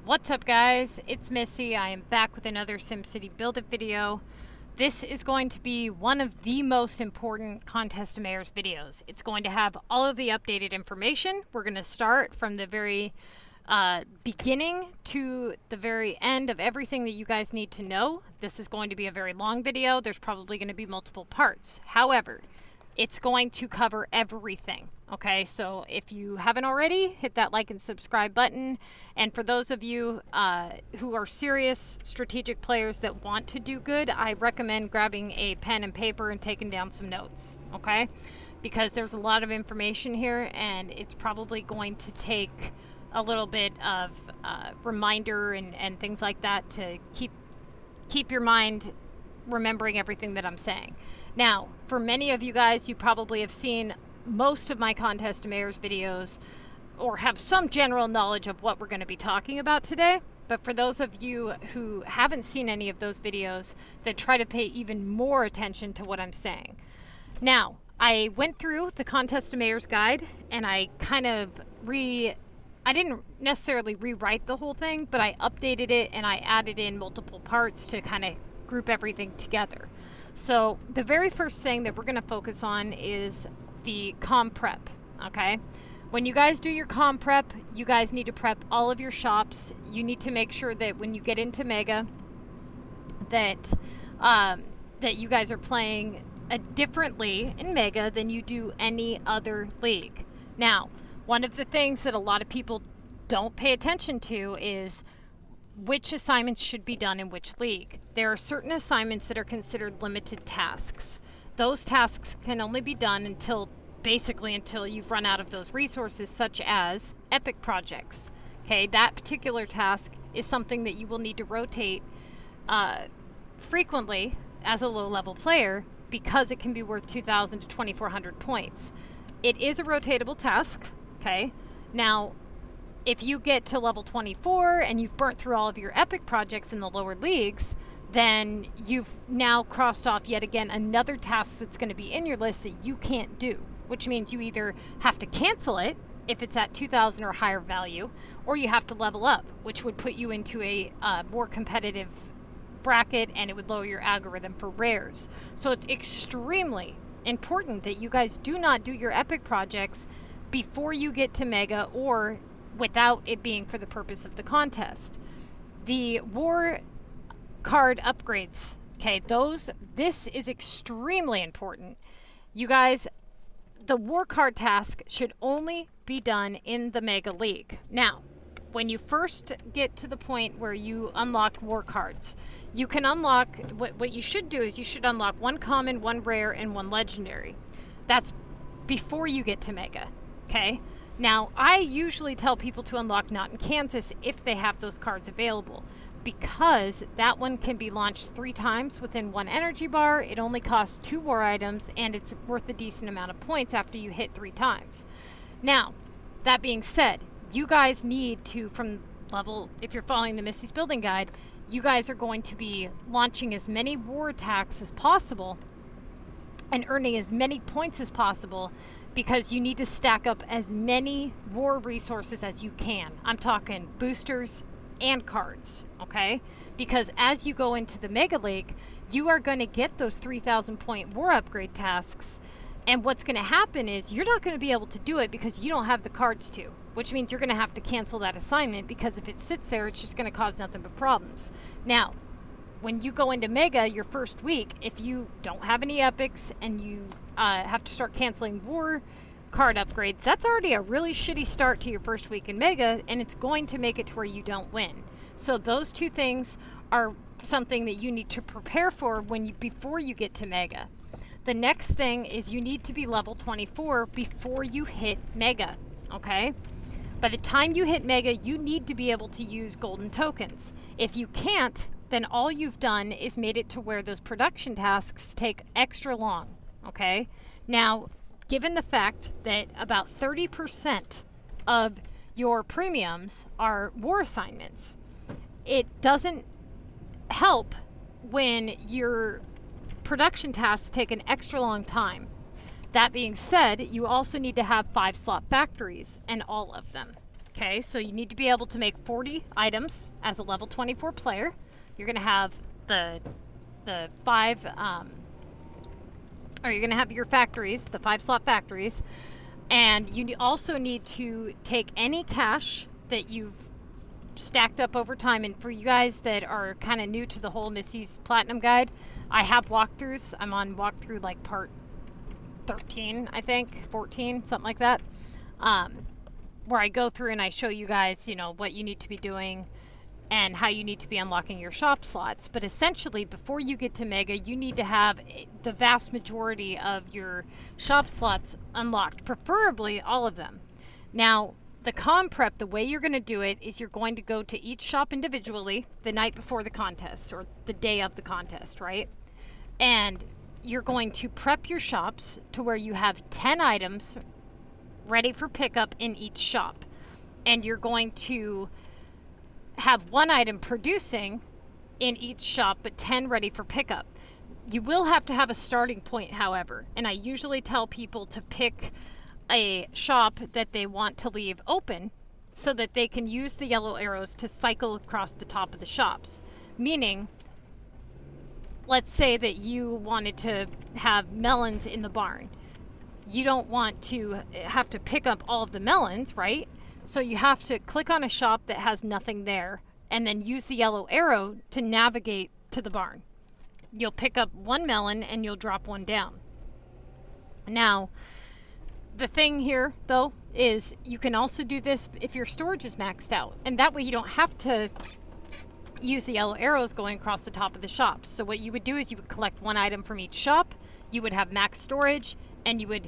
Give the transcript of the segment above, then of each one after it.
What's up guys, it's Missy. I am back with another SimCity Build It video. This is going to be one of the most important Contest to Mayors videos. It's going to have all of the updated information. We're going to start from the very beginning to the very end of everything that you guys need to know. This is going to be a very long video. There's probably going to be multiple parts. However, it's going to cover everything. Okay, so if you haven't already, hit that like and subscribe button. And for those of you who are serious strategic players that want to do good, I recommend grabbing a pen and paper and taking down some notes, okay? Because there's a lot of information here and it's probably going to take a little bit of reminder and things like that to keep your mind remembering everything that I'm saying. Now, for many of you guys, you probably have seen most of my Contest to Mayors videos or have some general knowledge of what we're going to be talking about today. But for those of you who haven't seen any of those videos, then try to pay even more attention to what I'm saying. Now, I went through the Contest to Mayors guide and I kind of I didn't necessarily rewrite the whole thing, but I updated it and I added in multiple parts to kind of group everything together. So the very first thing that we're going to focus on is the CoM prep, okay? When you guys do your CoM prep, you guys need to prep all of your shops. You need to make sure that when you get into Mega that you guys are playing differently in Mega than you do any other league. Now, one of the things that a lot of people don't pay attention to is which assignments should be done in which league. There are certain assignments that are considered limited tasks. Those tasks can only be done basically until you've run out of those resources, such as epic projects. Okay, that particular task is something that you will need to rotate frequently as a low-level player because it can be worth 2,000 to 2,400 points. It is a rotatable task, okay? Now, if you get to level 24 and you've burnt through all of your epic projects in the lower leagues, then you've now crossed off yet again another task that's going to be in your list that you can't do, which means you either have to cancel it if it's at 2,000 or higher value, or you have to level up, which would put you into a more competitive bracket and it would lower your algorithm for rares. So it's extremely important that you guys do not do your epic projects before you get to Mega or without it being for the purpose of the contest. The war card upgrades, okay, this is extremely important. You guys, the war card task should only be done in the Mega League. Now, when you first get to the point where you unlock war cards, you can unlock, what you should do is you should unlock one common, one rare, and one legendary. That's before you get to Mega, okay? Now, I usually tell people to unlock Not in Kansas if they have those cards available, because that one can be launched 3 times within 1 energy bar. It only costs 2 war items, and it's worth a decent amount of points after you hit 3 times. Now, that being said, you guys need to, from level, if you're following the Missy's Building Guide, you guys are going to be launching as many war attacks as possible and earning as many points as possible, because you need to stack up as many war resources as you can. I'm talking boosters and cards, okay? Because as you go into the Mega League, you are going to get those 3,000 point war upgrade tasks, and what's going to happen is you're not going to be able to do it because you don't have the cards to, which means you're going to have to cancel that assignment, because if it sits there, it's just going to cause nothing but problems. Now, when you go into Mega your first week, if you don't have any epics and you have to start canceling war card upgrades, that's already a really shitty start to your first week in Mega, and it's going to make it to where you don't win. So those two things are something that you need to prepare for before you get to Mega. The next thing is you need to be level 24 before you hit Mega, okay? By the time you hit Mega, you need to be able to use golden tokens. If you can't, then all you've done is made it to where those production tasks take extra long, okay? Now, given the fact that about 30% of your premiums are war assignments, it doesn't help when your production tasks take an extra long time. That being said, you also need to have 5-slot factories, and all of them. Okay, so you need to be able to make 40 items as a level 24 player. You're going to have the 5, or you're going to have your factories, the 5-slot factories, and you also need to take any cash that you've stacked up over time. And for you guys that are kind of new to the whole Missy's Platinum Guide, I have walkthroughs. I'm on walkthrough like part 13, I think, 14, something like that, where I go through and I show you guys, you know, what you need to be doing and how you need to be unlocking your shop slots. But essentially, before you get to Mega, you need to have the vast majority of your shop slots unlocked, preferably all of them. Now, the CoM prep, the way you're going to do it is you're going to go to each shop individually the night before the contest or the day of the contest, right? And you're going to prep your shops to where you have 10 items ready for pickup in each shop. And you're going to have 1 item producing in each shop, but 10 ready for pickup. You will have to have a starting point, however, and I usually tell people to pick a shop that they want to leave open so that they can use the yellow arrows to cycle across the top of the shops. Meaning, let's say that you wanted to have melons in the barn. You don't want to have to pick up all of the melons, right? So you have to click on a shop that has nothing there and then use the yellow arrow to navigate to the barn. You'll pick up 1 melon and you'll drop 1 down. Now, the thing here, though, is you can also do this if your storage is maxed out. And that way you don't have to use the yellow arrows going across the top of the shops. So what you would do is you would collect 1 item from each shop, you would have max storage, and you would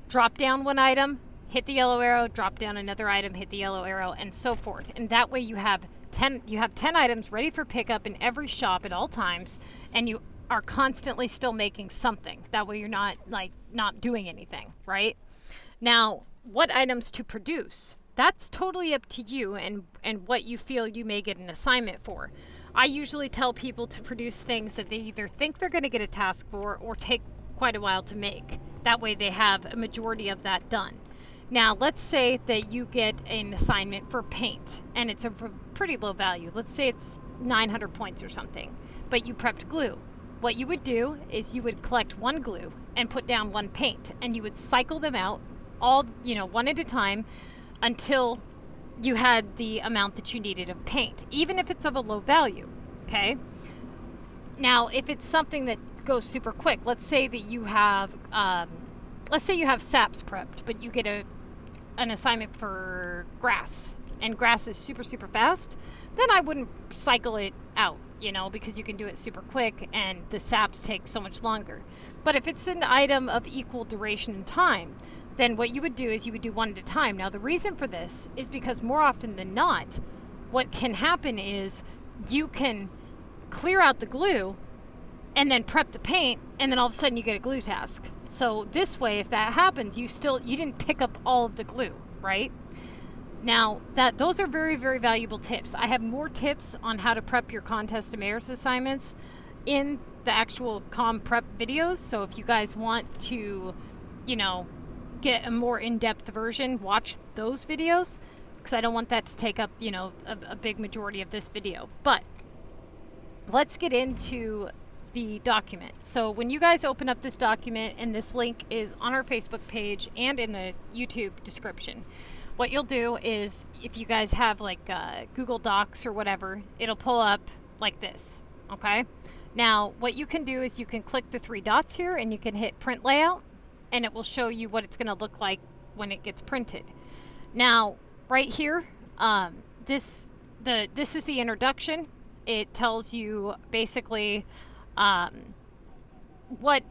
drop down 1 item, hit the yellow arrow, drop down another item, hit the yellow arrow, and so forth. And that way you have 10 items ready for pickup in every shop at all times, and you are constantly still making something. That way you're not doing anything, right? Now, what items to produce? That's totally up to you and what you feel you may get an assignment for. I usually tell people to produce things that they either think they're going to get a task for or take quite a while to make. That way they have a majority of that done. Now, let's say that you get an assignment for paint and it's a pretty low value. Let's say it's 900 points or something, but you prepped glue. What you would do is you would collect 1 glue and put down 1 paint, and you would cycle them out all, one at a time until you had the amount that you needed of paint, even if it's of a low value, okay? Now, if it's something that goes super quick, let's say that you have, saps prepped, but you get an assignment for grass, and grass is super, super fast, then I wouldn't cycle it out, because you can do it super quick and the saps take so much longer. But if it's an item of equal duration and time, then what you would do is you would do 1 at a time. Now, the reason for this is because more often than not, what can happen is you can clear out the glue and then prep the paint, and then all of a sudden you get a glue task. So this way, if that happens, you didn't pick up all of the glue, right? Now, those are very, very valuable tips. I have more tips on how to prep your contest to mayor's assignments in the actual CoM prep videos. So if you guys want to, get a more in-depth version, watch those videos, because I don't want that to take up, a big majority of this video. But let's get into the document. So when you guys open up this document, and this link is on our Facebook page and in the YouTube description, what you'll do is, if you guys have like Google Docs or whatever, it'll pull up like this, okay? Now, what you can do is you can click the 3 dots here and you can hit print layout, and it will show you what it's going to look like when it gets printed. Now, right here, this is the introduction. It tells you basically what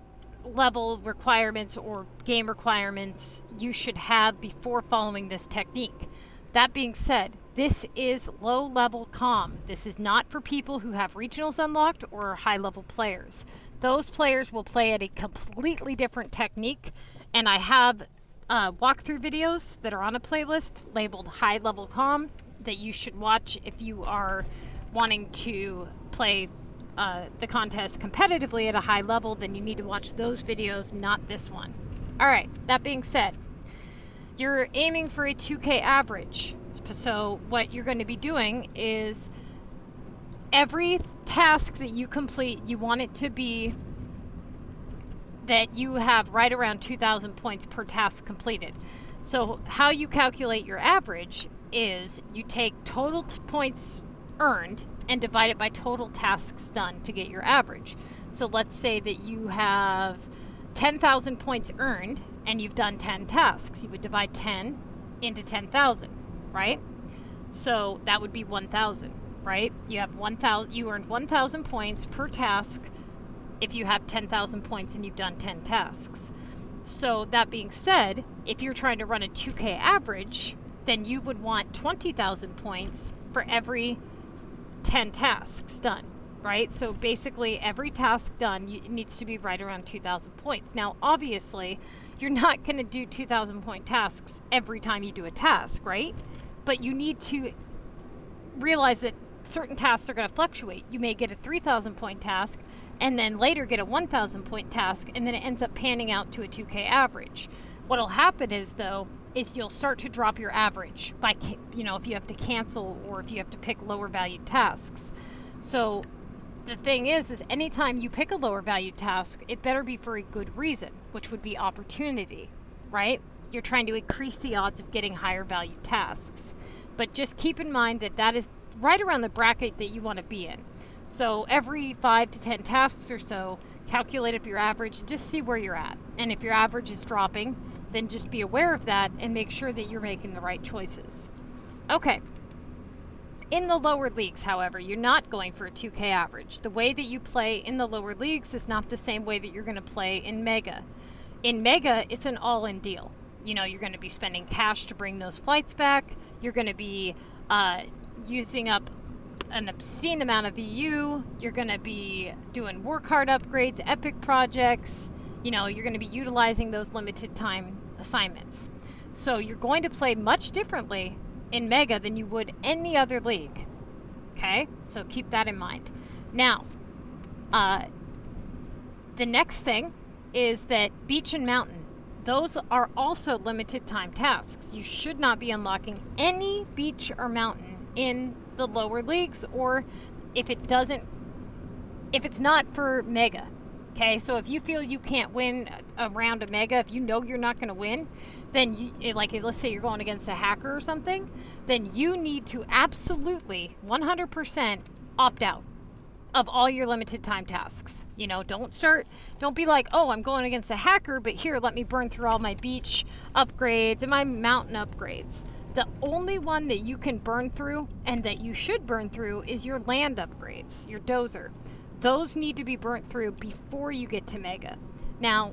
level requirements or game requirements you should have before following this technique. That being said, this is low level CoM. This is not for people who have regionals unlocked or high level players. Those players will play at a completely different technique, and I have walkthrough videos that are on a playlist labeled high level CoM that you should watch if you are wanting to play the contest competitively at a high level. Then you need to watch those videos, not this one. All right, that being said, you're aiming for a 2K average. So what you're going to be doing is every task that you complete, you want it to be that you have right around 2,000 points per task completed. So how you calculate your average is you take total points earned and divide it by total tasks done to get your average. So let's say that you have 10,000 points earned and you've done 10 tasks. You would divide 10 into 10,000, right? So that would be 1,000, right? You have 1,000. You earned 1,000 points per task if you have 10,000 points and you've done 10 tasks. So that being said, if you're trying to run a 2K average, then you would want 20,000 points for every 10 tasks done, right? So basically every task done needs to be right around 2,000 points. Now, obviously, you're not going to do 2,000 point tasks every time you do a task, right? But you need to realize that certain tasks are going to fluctuate. You may get a 3,000 point task and then later get a 1,000 point task, and then it ends up panning out to a 2K average. What'll happen is you'll start to drop your average by, if you have to cancel or if you have to pick lower valued tasks. So the thing is anytime you pick a lower valued task, it better be for a good reason, which would be opportunity, right? You're trying to increase the odds of getting higher valued tasks. But just keep in mind that that is right around the bracket that you want to be in. So every 5 to 10 tasks or so, calculate up your average and just see where you're at. And if your average is dropping, then just be aware of that and make sure that you're making the right choices. Okay. In the lower leagues, however, you're not going for a 2K average. The way that you play in the lower leagues is not the same way that you're going to play in Mega. In Mega, it's an all-in deal. You're going to be spending cash to bring those flights back. You're going to be using up an obscene amount of EU. You're going to be doing work hard upgrades, epic projects. You're going to be utilizing those limited time assignments. So you're going to play much differently in Mega than you would any other league. Okay? So keep that in mind. Now, the next thing is that Beach and Mountain, those are also limited time tasks. You should not be unlocking any beach or mountain in the lower leagues, or if it's not for Mega. Okay, so if you feel you can't win a round of Mega, if you know you're not going to win, then let's say you're going against a hacker or something, then you need to absolutely 100% opt out of all your limited time tasks. Don't be like, oh, I'm going against a hacker, but here, let me burn through all my beach upgrades and my mountain upgrades. The only one that you can burn through and that you should burn through is your land upgrades, your dozer. Those need to be burnt through before you get to Mega. Now,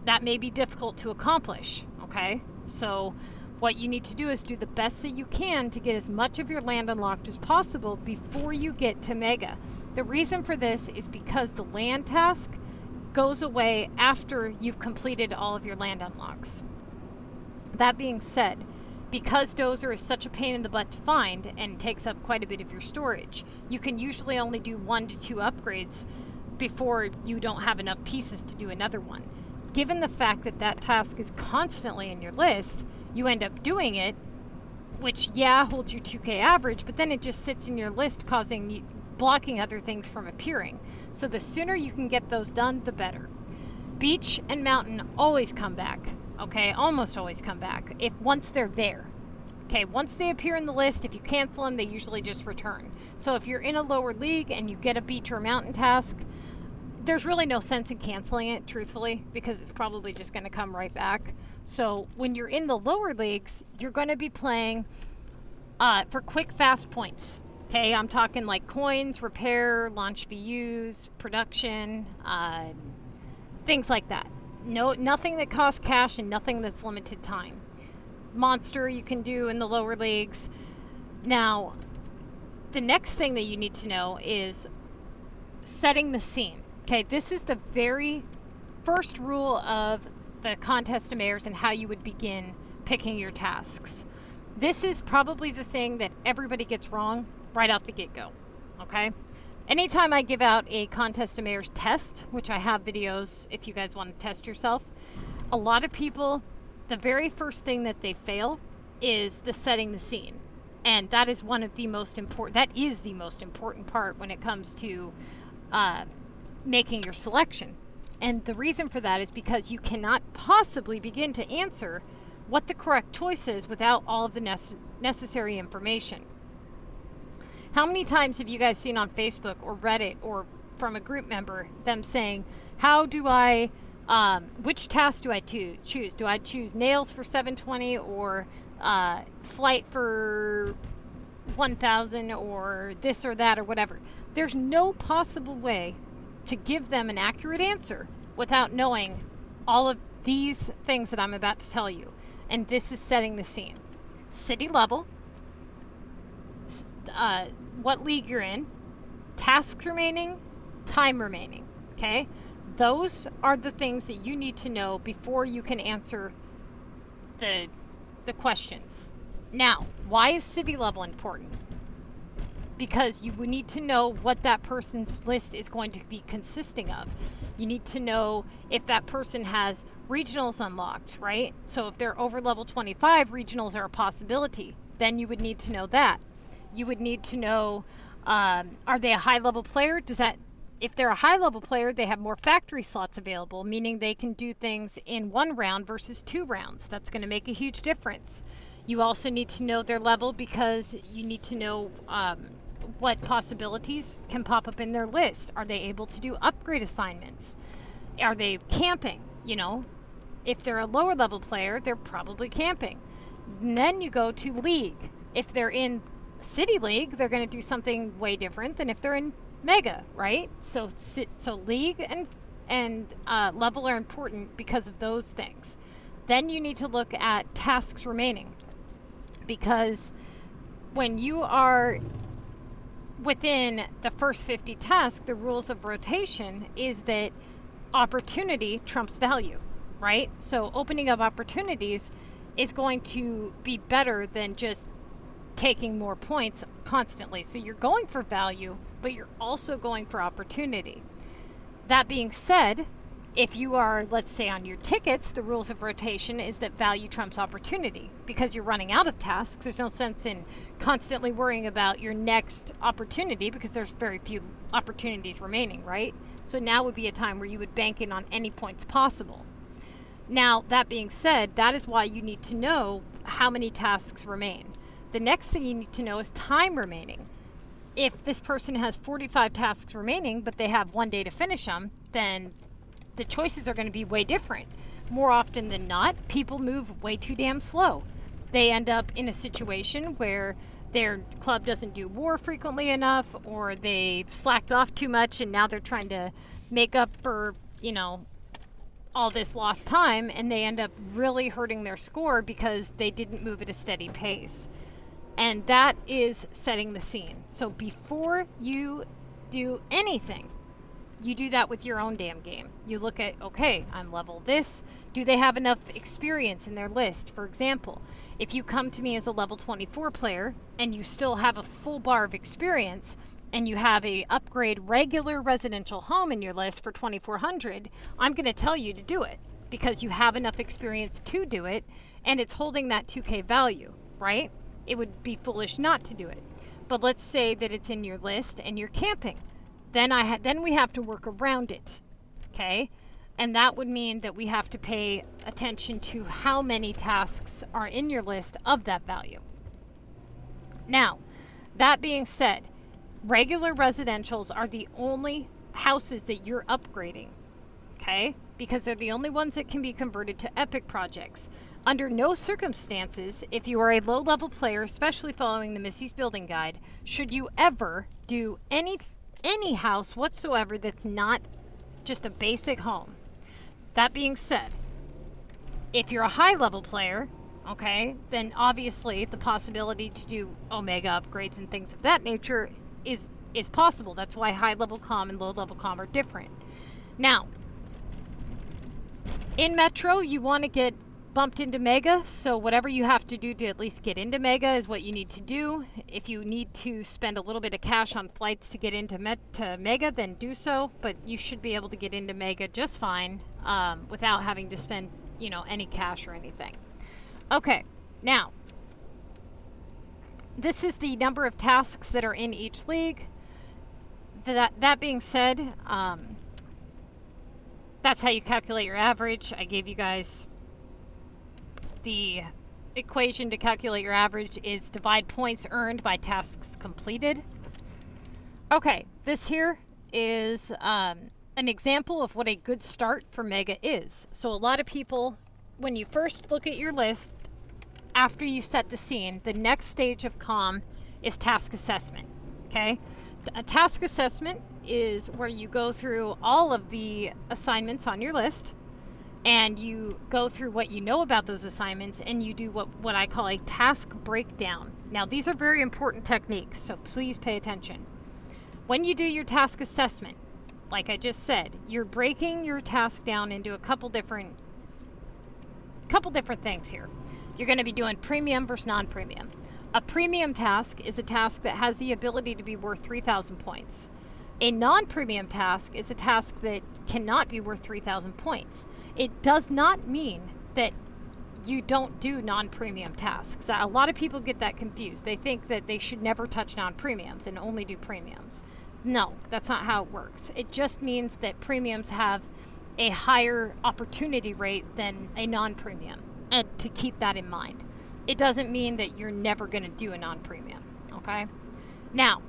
that may be difficult to accomplish, okay? So what you need to do is do the best that you can to get as much of your land unlocked as possible before you get to Mega. The reason for this is because the land task goes away after you've completed all of your land unlocks. That being said, because Dozer is such a pain in the butt to find and takes up quite a bit of your storage, you can usually only do 1 to 2 upgrades before you don't have enough pieces to do another one. Given the fact that that task is constantly in your list, you end up doing it, which, holds your 2K average, but then it just sits in your list, blocking other things from appearing. So the sooner you can get those done, the better. Beach and Mountain always come back. Okay, almost always come back once they're there. Okay, once they appear in the list, if you cancel them, they usually just return. So if you're in a lower league and you get a beach or mountain task, there's really no sense in canceling it, truthfully, because it's probably just going to come right back. So when you're in the lower leagues, you're going to be playing for quick, fast points. Okay, I'm talking like coins, repair, launch VUs, production, things like that. Nothing that costs cash and nothing that's limited time. Monster you can do in the lower leagues. Now, the next thing that you need to know is setting the scene. Okay, this is the very first rule of the contest of mayors and how you would begin picking your tasks. This is probably the thing that everybody gets wrong right off the get-go. Okay? Anytime I give out a contest of mayors test, which I have videos if you guys want to test yourself, a lot of people, the very first thing that they fail is the setting the scene. And that is one of the most important, that is the most important part when it comes to making your selection. And the reason for that is because you cannot possibly begin to answer what the correct choice is without all of the necessary information. How many times have you guys seen on Facebook or Reddit or from a group member them saying, how do I, which task do I choose? Do I choose nails for 720 or flight for 1000 or this or that or whatever? There's no possible way to give them an accurate answer without knowing all of these things that I'm about to tell you. And this is setting the scene. City level, what league you're in, tasks remaining, time remaining, okay? Those are the things that you need to know before you can answer the questions. Now, why is city level important? Because you would need to know what that person's list is going to be consisting of. You need to know if that person has regionals unlocked, right? So if they're over level 25, regionals are a possibility. Then you would need to know that. You would need to know, are they a high level player? If they're a high level player, they have more factory slots available, meaning they can do things in 1 round versus 2 rounds. That's going to make a huge difference. You also need to know their level because you need to know what possibilities can pop up in their list. Are they able to do upgrade assignments? Are they camping? You know, if they're a lower level player, they're probably camping. And then you go to league. If they're in City League, they're going to do something way different than if they're in Mega, right? So league and level are important because of those things. Then you need to look at tasks remaining, because when you are within the first 50 tasks, the rules of rotation is that opportunity trumps value, right? So opening of opportunities is going to be better than just taking more points constantly. So you're going for value, but you're also going for opportunity. That being said, if you are, let's say on your tickets, the rules of rotation is that value trumps opportunity. Because you're running out of tasks, there's no sense in constantly worrying about your next opportunity because there's very few opportunities remaining, right? So now would be a time where you would bank in on any points possible. Now, that being said, that is why you need to know how many tasks remain. The next thing you need to know is time remaining. If this person has 45 tasks remaining, but they have 1 day to finish them, then the choices are going to be way different. More often than not, people move way too damn slow. They end up in a situation where their club doesn't do war frequently enough, or they slacked off too much and now they're trying to make up for, you know, all this lost time, and they end up really hurting their score because they didn't move at a steady pace. And that is setting the scene. So before you do anything, you do that with your own damn game. You look at, okay, I'm level this. Do they have enough experience in their list? For example, if you come to me as a level 24 player and you still have a full bar of experience and you have a upgrade regular residential home in your list for 2400, I'm going to tell you to do it because you have enough experience to do it and it's holding that 2K value, right? It would be foolish not to do it. But let's say that it's in your list and you're camping. Then we have to work around it, okay? And that would mean that we have to pay attention to how many tasks are in your list of that value. Now, that being said, regular residentials are the only houses that you're upgrading, okay? Because they're the only ones that can be converted to epic projects. Under no circumstances, if you are a low-level player, especially following the Missy's Building Guide, should you ever do any house whatsoever that's not just a basic home. That being said, if you're a high-level player, okay, then obviously the possibility to do Omega upgrades and things of that nature is possible. That's why high-level CoM and low-level CoM are different. Now, in Metro, you want to get bumped into Mega, so whatever you have to do to at least get into Mega is what you need to do. If you need to spend a little bit of cash on flights to get into Mega, then do so, but you should be able to get into Mega just fine without having to spend, you know, any cash or anything. Okay, now, this is the number of tasks that are in each league. That being said, that's how you calculate your average. I gave you guys the equation to calculate your average is divide points earned by tasks completed. Okay, this here is an example of what a good start for Mega is. So a lot of people, when you first look at your list, after you set the scene, the next stage of CoM is task assessment, okay? A task assessment is where you go through all of the assignments on your list and you go through what you know about those assignments and you do what I call a task breakdown. Now, these are very important techniques, so please pay attention. When you do your task assessment, like I just said, you're breaking your task down into a couple different things here. You're going to be doing premium versus non-premium. A premium task is a task that has the ability to be worth 3,000 points. A non-premium task is a task that cannot be worth 3,000 points. It does not mean that you don't do non-premium tasks. A lot of people get that confused. They think that they should never touch non-premiums and only do premiums. No, that's not how it works. It just means that premiums have a higher opportunity rate than a non-premium, and to keep that in mind. It doesn't mean that you're never going to do a non-premium, okay? Now,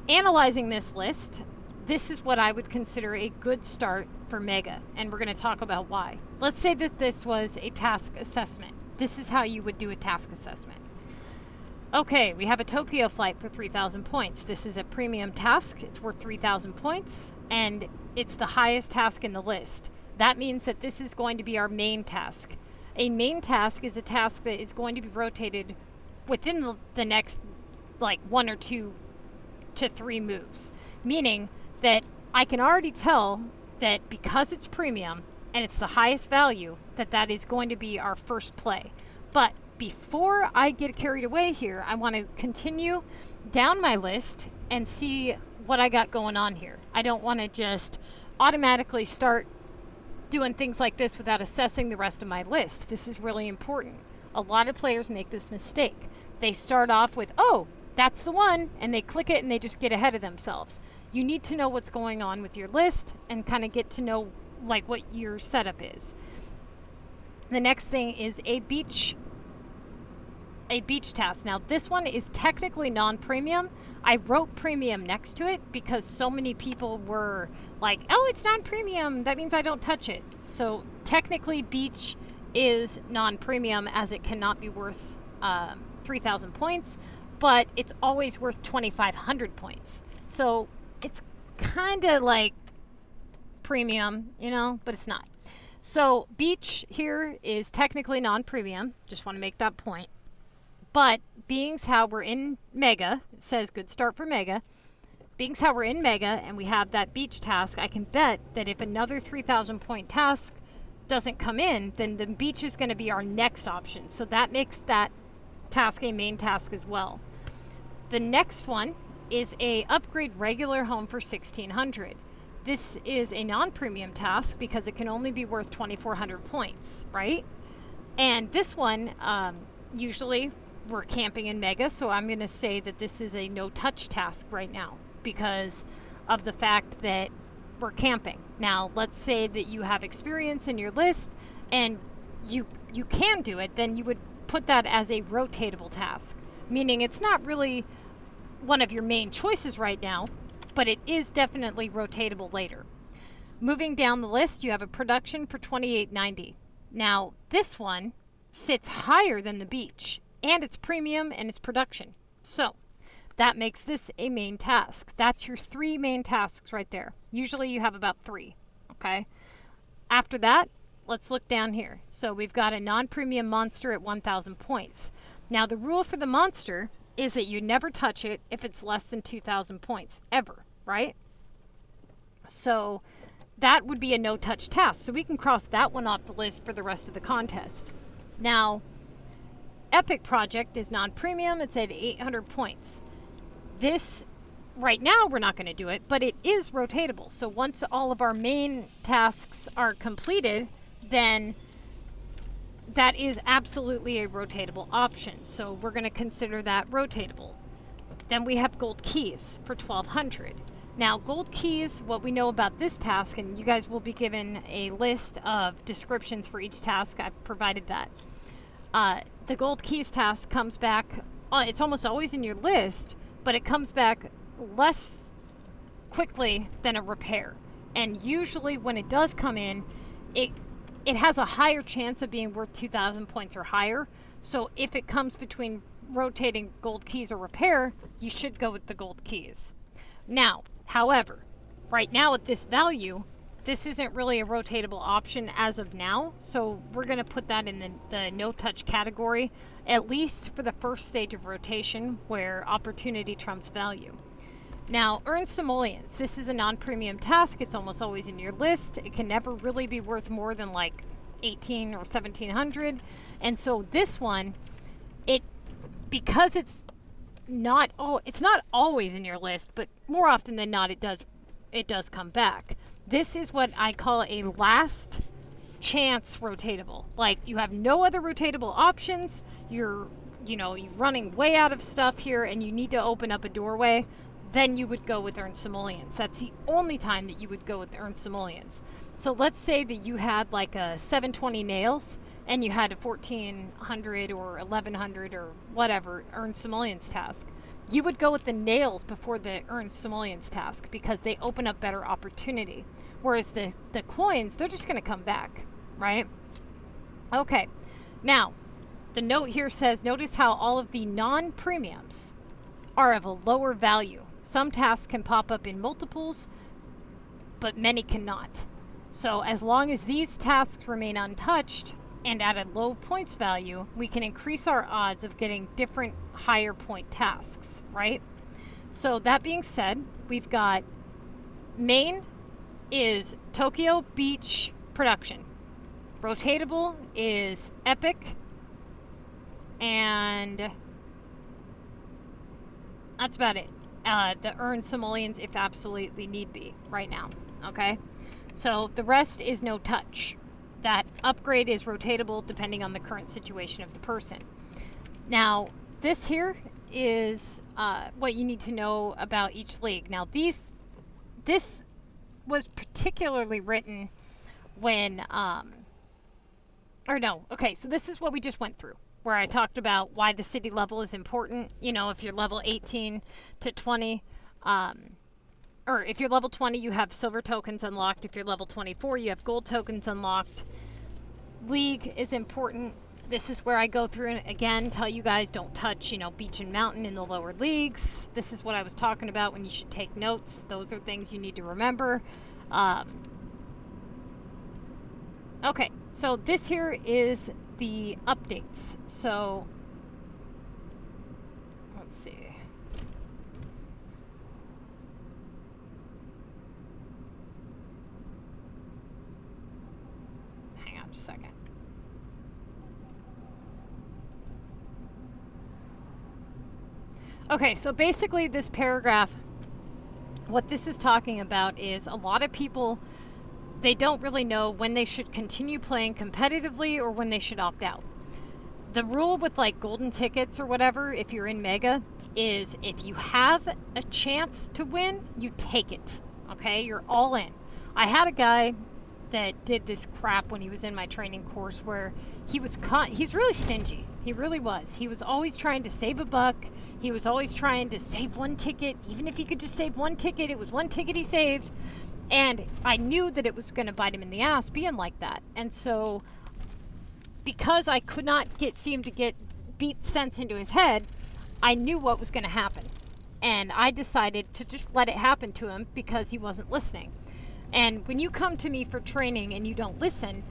analyzing this list, this is what I would consider a good start for Mega, and we're going to talk about why. Let's say that this was a task assessment. This is how you would do a task assessment. Okay, we have a Tokyo flight for 3,000 points. This is a premium task. It's worth 3,000 points, and it's the highest task in the list. That means that this is going to be our main task. A main task is a task that is going to be rotated within the next like 1 or 2 to 3 moves. Meaning that I can already tell that because it's premium and it's the highest value, that is going to be our first play. But before I get carried away here, I want to continue down my list and see what I got going on here. I don't want to just automatically start doing things like this without assessing the rest of my list. This is really important. A lot of players make this mistake. They start off with, oh, that's the one, and they click it and they just get ahead of themselves. You need to know what's going on with your list and kind of get to know like what your setup is. The next thing is a beach task. Now this one is technically non-premium. I wrote premium next to it because so many people were like, oh, it's non-premium, that means I don't touch it. So technically beach is non-premium as it cannot be worth 3,000 points, but it's always worth 2,500 points. So it's kind of like premium, you know, but it's not. So beach here is technically non-premium, just want to make that point. But being how we're in Mega, it says good start for Mega, being how we're in Mega and we have that beach task, I can bet that if another 3,000 point task doesn't come in, then the beach is going to be our next option. So that makes that task a main task as well. The next one is a upgrade regular home for 1,600. This is a non-premium task because it can only be worth 2,400 points, right? And this one, usually we're camping in Mega, so I'm going to say that this is a no-touch task right now because of the fact that we're camping. Now, let's say that you have experience in your list and you can do it, then you would put that as a rotatable task, meaning it's not really one of your main choices right now, but it is definitely rotatable later. Moving down the list, you have a production for 2,890. Now, this one sits higher than the beach, and it's premium and it's production. So that makes this a main task. That's your 3 main tasks right there. Usually you have about 3, okay? After that, let's look down here. So we've got a non-premium monster at 1,000 points. Now the rule for the monster is that you never touch it if it's less than 2,000 points, ever, right? So that would be a no-touch task. So we can cross that one off the list for the rest of the contest. Now, Epic Project is non-premium. It's at 800 points. This, right now, we're not going to do it, but it is rotatable. So once all of our main tasks are completed, then that is absolutely a rotatable option. So we're going to consider that rotatable. Then we have gold keys for 1200. Now, gold keys, what we know about this task, and you guys will be given a list of descriptions for each task. I've provided that. The gold keys task comes back, it's almost always in your list, but it comes back less quickly than a repair. And usually when it does come in, it has a higher chance of being worth 2,000 points or higher. So if it comes between rotating gold keys or repair, you should go with the gold keys. Now, however, right now at this value, this isn't really a rotatable option as of now, so we're going to put that in the no-touch category, at least for the first stage of rotation, where opportunity trumps value. Now, earn simoleons. This is a non-premium task. It's almost always in your list. It can never really be worth more than like 18 or 1700. And so this one, because it's not always in your list, but more often than not, it does come back. This is what I call a last chance rotatable. Like, you have no other rotatable options. You're running way out of stuff here, and you need to open up a doorway. Then you would go with earned simoleons. That's the only time that you would go with earned simoleons. So let's say that you had like a 720 nails and you had a 1400 or 1100 or whatever earned simoleons task. You would go with the nails before the earned simoleons task because they open up better opportunity. Whereas the coins, they're just going to come back, right? Okay. Now, the note here says, notice how all of the non-premiums are of a lower value. Some tasks can pop up in multiples, but many cannot. So as long as these tasks remain untouched and at a low points value, we can increase our odds of getting different higher point tasks, right? So that being said, we've got main is Tokyo Beach Production. Rotatable is Epic, and that's about it. The earn simoleons if absolutely need be right now, okay? So the rest is no touch. That upgrade is rotatable depending on the current situation of the person. Now, this here is what you need to know about each league. Now, this was particularly written when, so this is what we just went through, where I talked about why the city level is important. You know, if you're level 18 to 20, or if you're level 20, you have silver tokens unlocked. If you're level 24, you have gold tokens unlocked. League is important. This is where I go through and again tell you guys don't touch, beach and mountain in the lower leagues. This is what I was talking about when you should take notes. Those are things you need to remember. Okay, so this here is the updates. So let's see. Hang on just a second. Okay, so basically this paragraph, what this is talking about is a lot of people, they don't really know when they should continue playing competitively or when they should opt out. The rule with like golden tickets or whatever, if you're in Mega, is if you have a chance to win, you take it. Okay, you're all in. I had a guy that did this crap when he was in my training course where he's really stingy. He really was. He was always trying to save a buck. He was always trying to save one ticket. Even if he could just save one ticket, it was one ticket he saved. And I knew that it was going to bite him in the ass being like that. And so, because I could not seem to get beat sense into his head, I knew what was going to happen. And I decided to just let it happen to him because he wasn't listening. And when you come to me for training and you don't listen,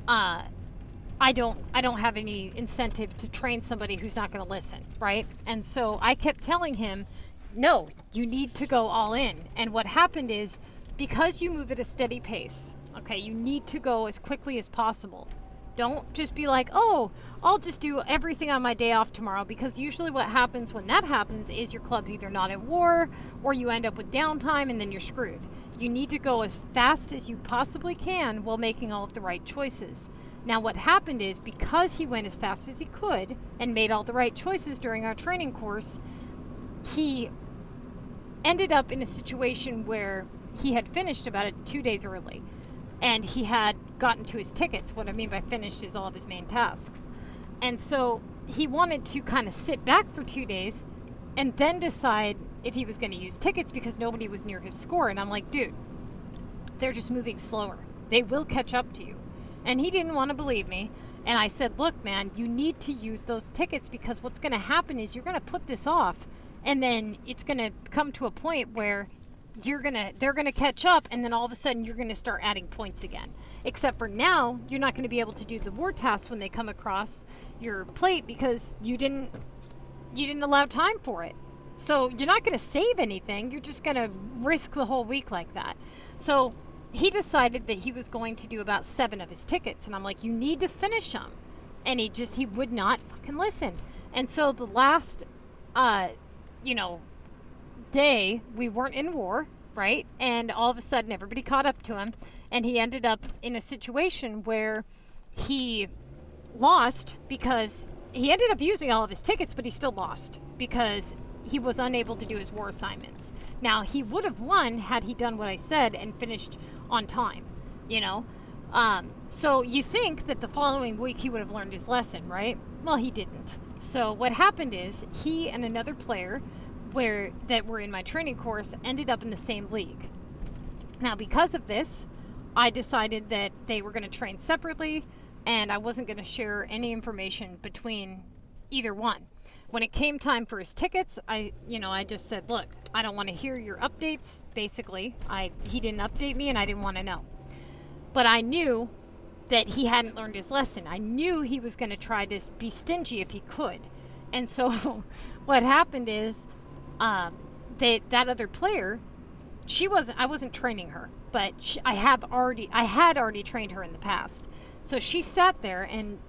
I don't have any incentive to train somebody who's not going to listen, right? And so I kept telling him, no, you need to go all in. And what happened is, because you move at a steady pace, okay, you need to go as quickly as possible. Don't just be like, oh, I'll just do everything on my day off tomorrow, because usually what happens when that happens is your club's either not at war or you end up with downtime and then you're screwed. You need to go as fast as you possibly can while making all of the right choices. Now what happened is, because he went as fast as he could and made all the right choices during our training course, he ended up in a situation where he had finished about 2 days early, and he had gotten to his tickets. What I mean by finished is all of his main tasks. And so he wanted to kind of sit back for 2 days and then decide if he was going to use tickets, because nobody was near his score. And I'm like, dude, they're just moving slower. They will catch up to you. And he didn't want to believe me. And I said, look, man, you need to use those tickets, because what's going to happen is you're going to put this off, and then it's going to come to a point where they're going to catch up, and then all of a sudden you're going to start adding points again. Except for now, you're not going to be able to do the war tasks when they come across your plate, because you didn't allow time for it. So you're not going to save anything. You're just going to risk the whole week like that. So he decided that he was going to do about 7 of his tickets. And I'm like, you need to finish them. And he would not fucking listen. And so the last, day, we weren't in war, right? And all of a sudden everybody caught up to him. And he ended up in a situation where he lost, because he ended up using all of his tickets, but he still lost because he was unable to do his war assignments. Now, he would have won had he done what I said and finished on time, So you think that the following week he would have learned his lesson, right? Well, he didn't. So what happened is, he and another player that were in my training course ended up in the same league. Now, because of this, I decided that they were going to train separately, and I wasn't going to share any information between either one. When it came time for his tickets, I just said, look, I don't want to hear your updates. Basically, he didn't update me, and I didn't want to know. But I knew that he hadn't learned his lesson. I knew he was going to try to be stingy if he could. And so what happened is, that other player, I wasn't training her, but I had already trained her in the past. So she sat there, and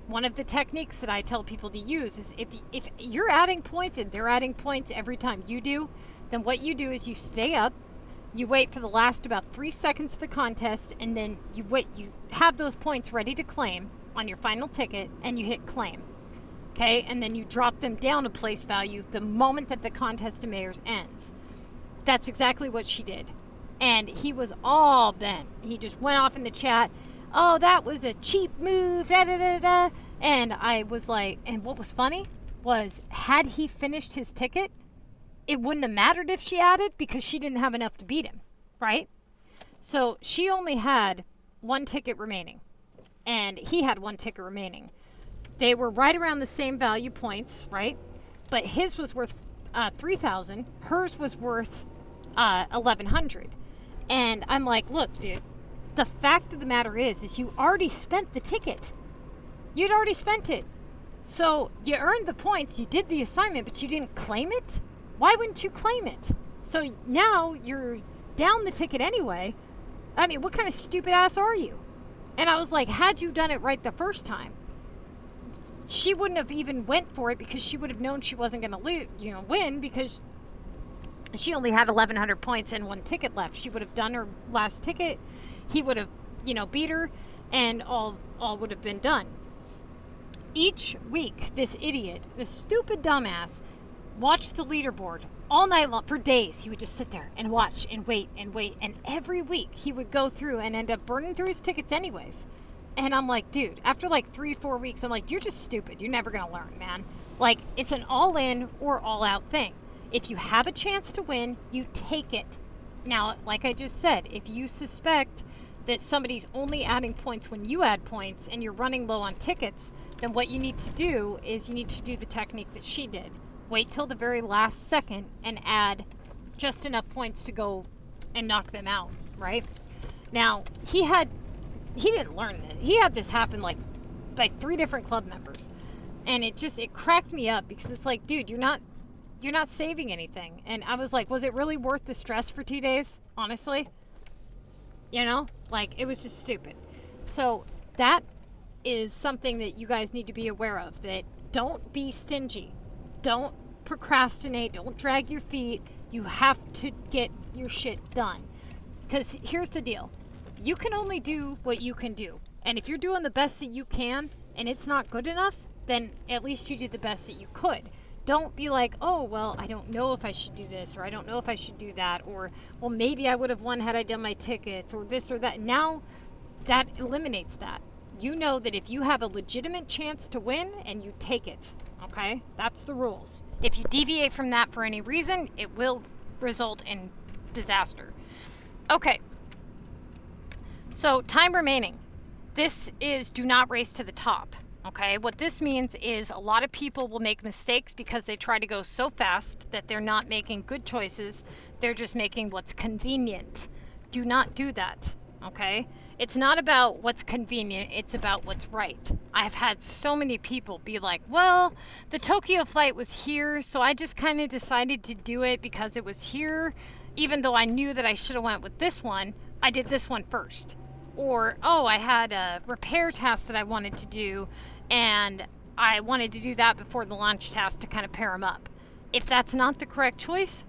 one of the techniques that I tell people to use is, if you're adding points and they're adding points every time you do, then what you do is you stay up, you wait for the last about 3 seconds of the contest, and then you have those points ready to claim on your final ticket, and you hit claim. Okay, and then you drop them down to place value the moment that the contest of mayors ends. That's exactly what she did. And he was all bent. He just went off in the chat, oh, that was a cheap move, da da da da. And I was like, and what was funny was, had he finished his ticket, it wouldn't have mattered if she added, because she didn't have enough to beat him, right? So she only had 1 ticket remaining, and he had 1 ticket remaining. They were right around the same value points, right? But his was worth 3,000. Hers was worth 1,100. And I'm like, look, dude, the fact of the matter is you already spent the ticket. You'd already spent it. So you earned the points, you did the assignment, but you didn't claim it? Why wouldn't you claim it? So now you're down the ticket anyway. I mean, what kind of stupid ass are you? And I was like, had you done it right the first time, she wouldn't have even went for it, because she would have known she wasn't going to win, because she only had 1,100 points and 1 ticket left. She would have done her last ticket. He would have, beat her, and all would have been done. Each week, this idiot, this stupid dumbass, watched the leaderboard all night long for days. He would just sit there and watch and wait. And every week he would go through and end up burning through his tickets anyways. And I'm like, dude, after like 3-4 weeks, I'm like, you're just stupid. You're never going to learn, man. Like, it's an all in or all out thing. If you have a chance to win, you take it. Now, like I just said, if you suspect that somebody's only adding points when you add points and you're running low on tickets, then what you need to do is you need to do the technique that she did. Wait till the very last second and add just enough points to go and knock them out, right? Now, he didn't learn this. He had this happen like 3 different club members. And it cracked me up, because it's like, dude, you're not saving anything. And I was like, was it really worth the stress for 2 days? Honestly? Like, it was just stupid. So that is something that you guys need to be aware of, that don't be stingy. Don't procrastinate. Don't drag your feet. You have to get your shit done. Because here's the deal. You can only do what you can do. And if you're doing the best that you can and it's not good enough, then at least you did the best that you could. Don't be like, oh, well, I don't know if I should do this, or I don't know if I should do that, or, well, maybe I would have won had I done my tickets, or this or that. Now that eliminates that. You know that if you have a legitimate chance to win, and you take it, okay? That's the rules. If you deviate from that for any reason, it will result in disaster. Okay. So, time remaining. This is do not race to the top. Okay, what this means is a lot of people will make mistakes because they try to go so fast that they're not making good choices. They're just making what's convenient. Do not do that, okay? It's not about what's convenient, it's about what's right. I've had so many people be like, well, the Tokyo flight was here, so I just kind of decided to do it because it was here. Even though I knew that I should have went with this one, I did this one first. Or, oh, I had a repair task that I wanted to do, and I wanted to do that before the launch task to kind of pair them up. If that's not the correct choice,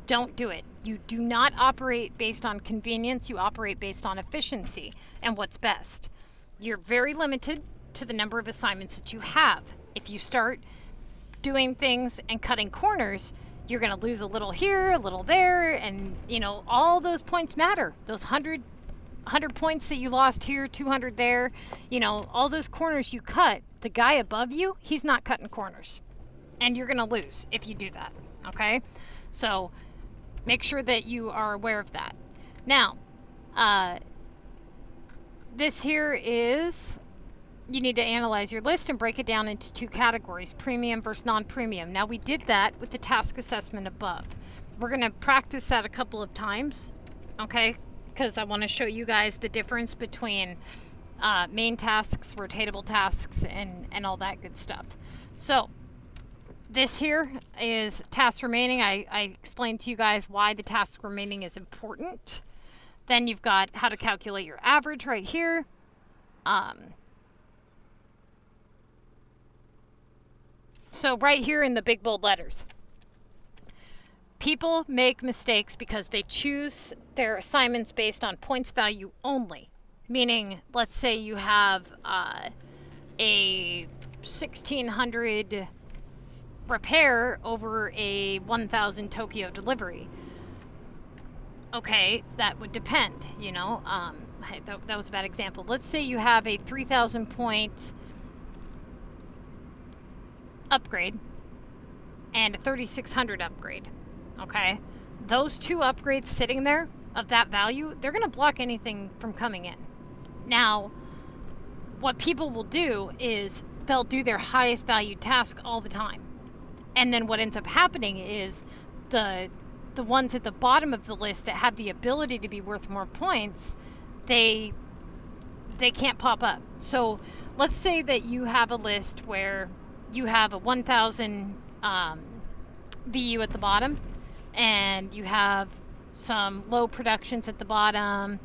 don't do it. You do not operate based on convenience. You operate based on efficiency and what's best. You're very limited to the number of assignments that you have. If you start doing things and cutting corners, you're going to lose a little here, a little there, and, you know, all those points matter. Those 100 points that you lost here, 200 there, you know, all those corners you cut, the guy above you, he's not cutting corners. And you're going to lose if you do that, okay? So make sure that you are aware of that. Now, this here is, you need to analyze your list and break it down into two categories, premium versus non-premium. Now, we did that with the task assessment above. We're going to practice that a couple of times, okay? Because I want to show you guys the difference between main tasks, rotatable tasks, and all that good stuff. So this here is tasks remaining. I explained to you guys why the task remaining is important. Then you've got how to calculate your average right here. So right here in the big bold letters. People make mistakes because they choose their assignments based on points value only. Meaning, let's say you have a 1600 repair over a 1000 Tokyo delivery. Okay, that would depend, you know. That was a bad example. Let's say you have a 3000 point upgrade and a 3600 upgrade. Okay, those two upgrades sitting there of that value, they're going to block anything from coming in. Now, what people will do is they'll do their highest value task all the time. And then what ends up happening is the ones at the bottom of the list that have the ability to be worth more points, they can't pop up. So let's say that you have a list where you have a 1000 VU at the bottom, and you have some low productions at the bottom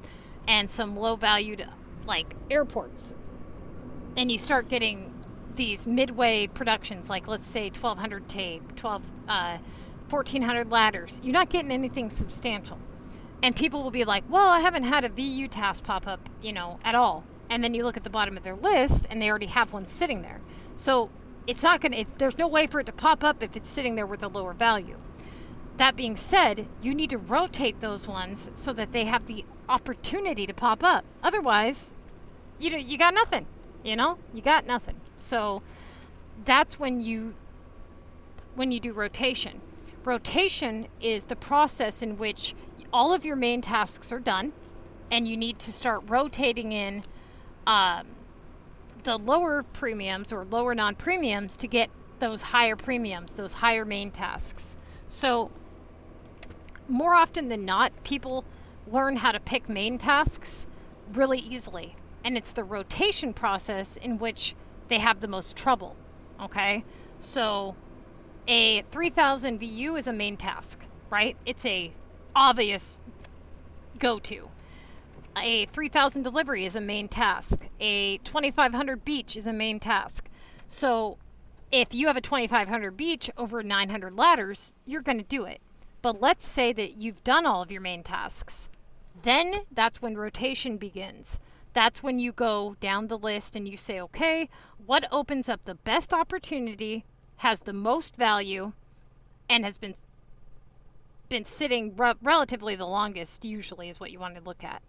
and some low valued like airports, and you start getting these midway productions, like let's say 1200 tape, 1400 ladders. You're not getting anything substantial, and people will be like, well, I haven't had a VU task pop up, you know, at all. And then you look at the bottom of their list and they already have one sitting there. So it's not gonna, there's no way for it to pop up if it's sitting there with a lower value. That being said, you need to rotate those ones so that they have the opportunity to pop up. Otherwise, you got nothing, you know? You got nothing. So that's when you do rotation. Rotation is the process in which all of your main tasks are done, and you need to start rotating in the lower premiums or lower non-premiums to get those higher premiums, those higher main tasks. So more often than not, people learn how to pick main tasks really easily, and it's the rotation process in which they have the most trouble. Okay, so a 3000 VU is a main task, right? It's a obvious go-to. A 3000 delivery is a main task. A 2500 beach is a main task. So if you have a 2500 beach over 900 ladders, you're going to do it. But let's say that you've done all of your main tasks. Then that's when rotation begins. That's when you go down the list and you say, okay, what opens up the best opportunity, has the most value, and has been sitting relatively the longest, usually is what you want to look at.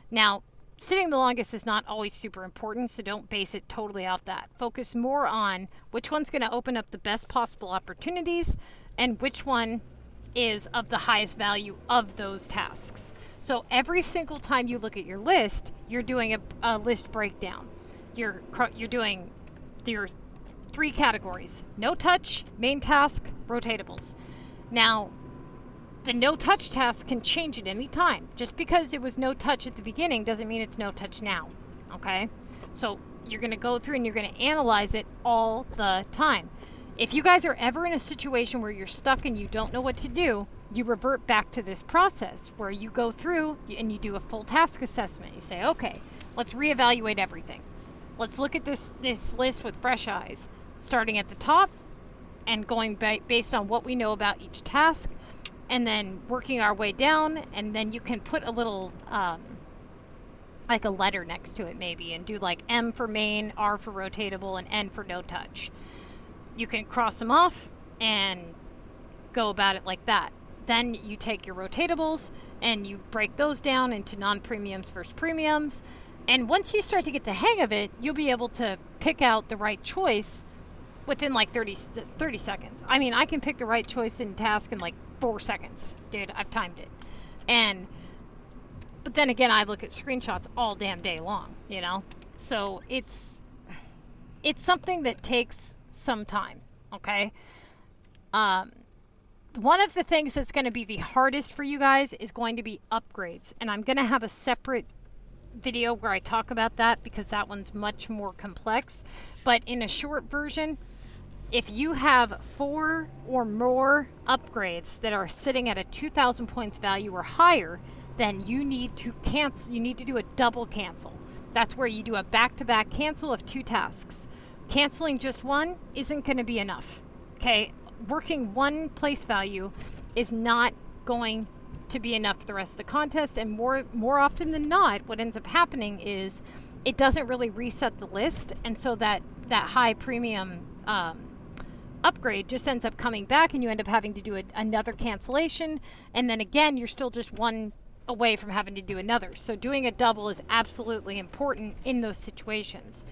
Now, sitting the longest is not always super important, so don't base it totally off that. Focus more on which one's going to open up the best possible opportunities and which one is of the highest value of those tasks. So every single time you look at your list, you're doing a list breakdown. You're doing your 3 categories: no touch, main task, rotatables. Now, the no touch task can change at any time. Just because it was no touch at the beginning doesn't mean it's no touch now. Okay? So you're going to go through and you're going to analyze it all the time. If you guys are ever in a situation where you're stuck and you don't know what to do, you revert back to this process where you go through and you do a full task assessment. You say, okay, let's reevaluate everything. Let's look at this list with fresh eyes, starting at the top and going based on what we know about each task, and then working our way down. And then you can put a little like a letter next to it maybe, and do like M for main, R for rotatable, and N for no touch. You can cross them off and go about it like that. Then you take your rotatables and you break those down into non-premiums versus premiums. And once you start to get the hang of it, you'll be able to pick out the right choice within like 30 seconds. I mean, I can pick the right choice in task in like 4 seconds. Dude, I've timed it. But then again, I look at screenshots all damn day long, you know? So it's something that takes some time, okay? One of the things that's going to be the hardest for you guys is going to be upgrades. And I'm going to have a separate video where I talk about that because that one's much more complex. But in a short version, if you have 4 or more upgrades that are sitting at a 2,000 points value or higher, then you need to cancel. You need to do a double cancel. That's where you do a back-to-back cancel of 2 tasks. Canceling just one isn't going to be enough. Okay, working 1 place value is not going to be enough for the rest of the contest, and more often than not, what ends up happening is it doesn't really reset the list, and so that high premium upgrade just ends up coming back, and you end up having to do another cancellation, and then again you're still just 1 away from having to do another. So doing a double is absolutely important in those situations.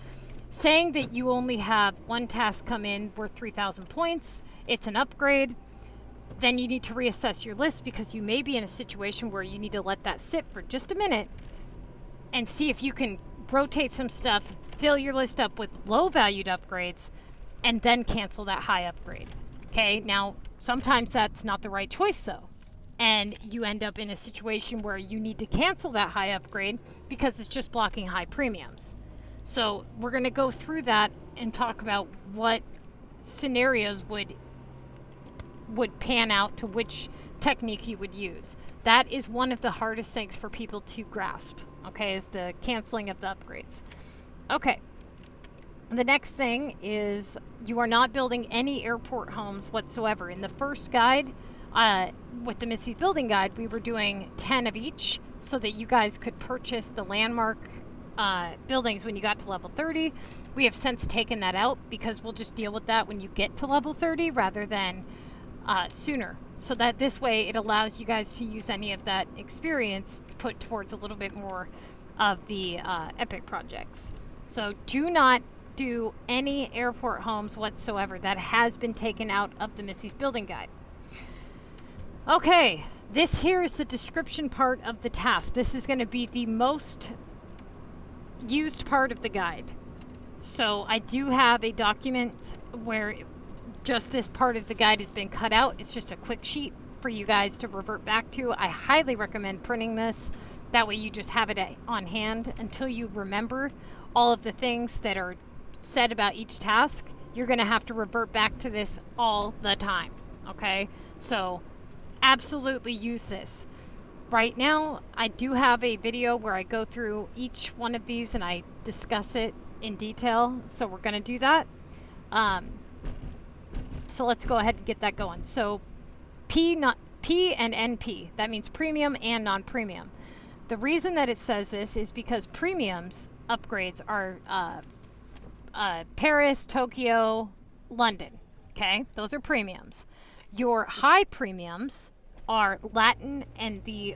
Saying that you only have 1 task come in worth 3,000 points, it's an upgrade, then you need to reassess your list because you may be in a situation where you need to let that sit for just a minute and see if you can rotate some stuff, fill your list up with low valued upgrades, and then cancel that high upgrade. Okay, now sometimes that's not the right choice though, and you end up in a situation where you need to cancel that high upgrade because it's just blocking high premiums. So we're going to go through that and talk about what scenarios would pan out to which technique you would use. That is one of the hardest things for people to grasp, okay, is the canceling of the upgrades. Okay, the next thing is you are not building any airport homes whatsoever. In the first guide, with the Missy Building Guide, we were doing 10 of each so that you guys could purchase the landmark buildings when you got to level 30. We have since taken that out because we'll just deal with that when you get to level 30 rather than sooner. So that this way it allows you guys to use any of that experience put towards a little bit more of the epic projects. So do not do any airport homes whatsoever. That has been taken out of the Missy's Building Guide. Okay, this here is the description part of the task. This is going to be the most used part of the guide. So I do have a document where just this part of the guide has been cut out. It's just a quick sheet for you guys to revert back to. I highly recommend printing this. That way you just have it on hand until you remember all of the things that are said about each task. You're going to have to revert back to this all the time. Okay, so absolutely use this. Right now, I do have a video where I go through each one of these and I discuss it in detail. So we're going to do that. So let's go ahead and get that going. So P and NP, that means premium and non-premium. The reason that it says this is because premiums upgrades are Paris, Tokyo, London. Okay, those are premiums. Your high premiums are Latin and the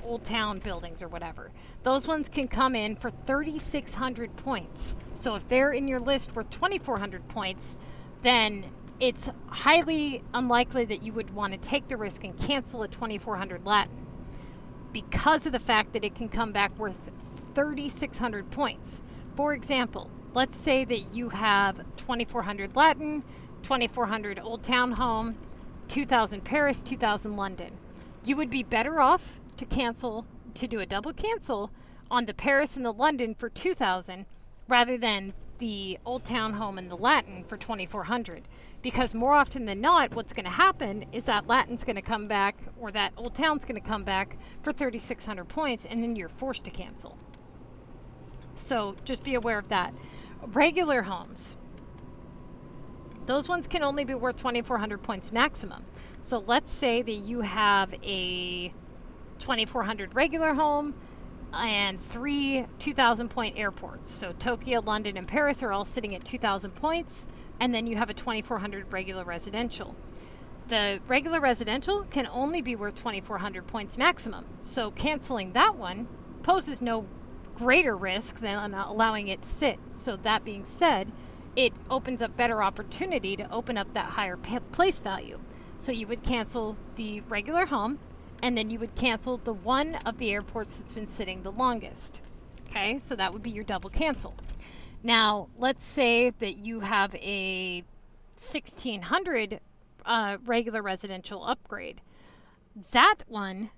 Old Town buildings or whatever. Those ones can come in for 3,600 points. So if they're in your list worth 2,400 points, then it's highly unlikely that you would want to take the risk and cancel a 2,400 Latin because of the fact that it can come back worth 3,600 points. For example, let's say that you have 2,400 Latin, 2,400 Old Town Home, 2,000 Paris, 2,000 London. You would be better off to do a double cancel on the Paris and the London for 2,000 rather than the Old Town Home and the Latin for 2,400, because more often than not what's going to happen is that Latin's going to come back, or that Old Town's going to come back for 3,600 points, and then you're forced to cancel. So just be aware of that. Regular homes, those ones can only be worth 2,400 points maximum. So let's say that you have a 2,400 regular home and 3 2,000 point airports. So Tokyo, London, and Paris are all sitting at 2,000 points, and then you have a 2,400 regular residential. The regular residential can only be worth 2,400 points maximum. So canceling that one poses no greater risk than allowing it to sit. So that being said, it opens up better opportunity to open up that higher place value. So you would cancel the regular home, and then you would cancel the one of the airports that's been sitting the longest. Okay, so that would be your double cancel. Now, let's say that you have a 1,600 regular residential upgrade. That one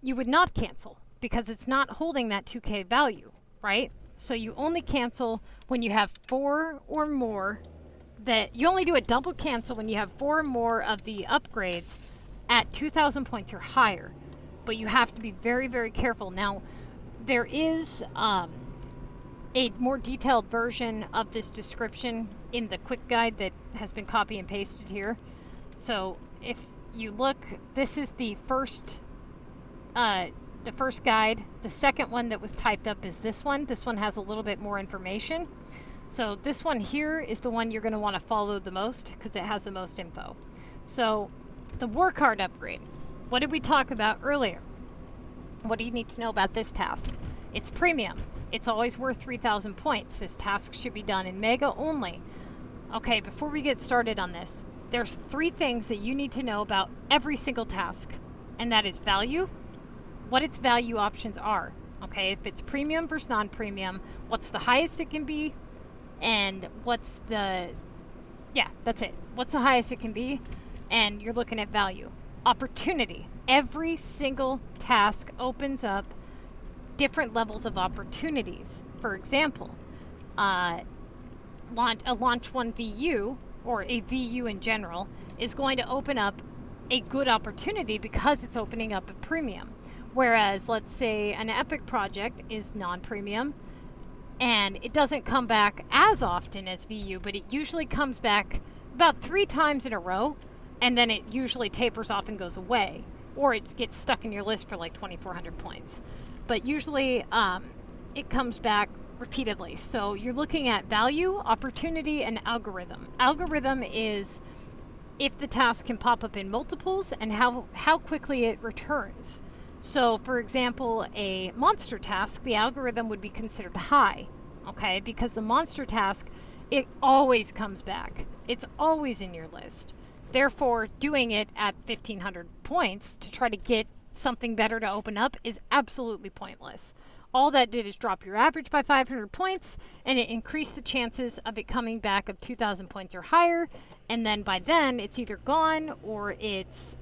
you would not cancel because it's not holding that 2K value, right? So you only cancel when you have 4 or more. That you only do a double cancel when you have 4 or more of the upgrades at 2,000 points or higher. But you have to be very, very careful. Now, there is a more detailed version of this description in the quick guide that has been copy and pasted here. So if you look, this is the first guide. The second one that was typed up is this one. This one has a little bit more information. So this one here is the one you're going to want to follow the most because it has the most info. So the war card upgrade. What did we talk about earlier? What do you need to know about this task? It's premium. It's always worth 3,000 points. This task should be done in Mega only. Okay, before we get started on this, there's 3 things that you need to know about every single task, and that is value, what its value options are. Okay, if it's premium versus non-premium, what's the highest it can be, and what's the, that's it. What's the highest it can be, and you're looking at value. Opportunity. Every single task opens up different levels of opportunities. For example, a launch 1 VU, or a VU in general, is going to open up a good opportunity because it's opening up a premium. Whereas, let's say an epic project is non-premium, and it doesn't come back as often as VU, but it usually comes back about 3 times in a row, and then it usually tapers off and goes away, or it gets stuck in your list for like 2,400 points. But usually it comes back repeatedly. So you're looking at value, opportunity, and algorithm. Algorithm is if the task can pop up in multiples and how quickly it returns. So for example, a monster task, the algorithm would be considered high, okay? Because the monster task, it always comes back. It's always in your list. Therefore, doing it at 1,500 points to try to get something better to open up is absolutely pointless. All that did is drop your average by 500 points, and it increased the chances of it coming back of 2,000 points or higher, and then by then it's either gone or it's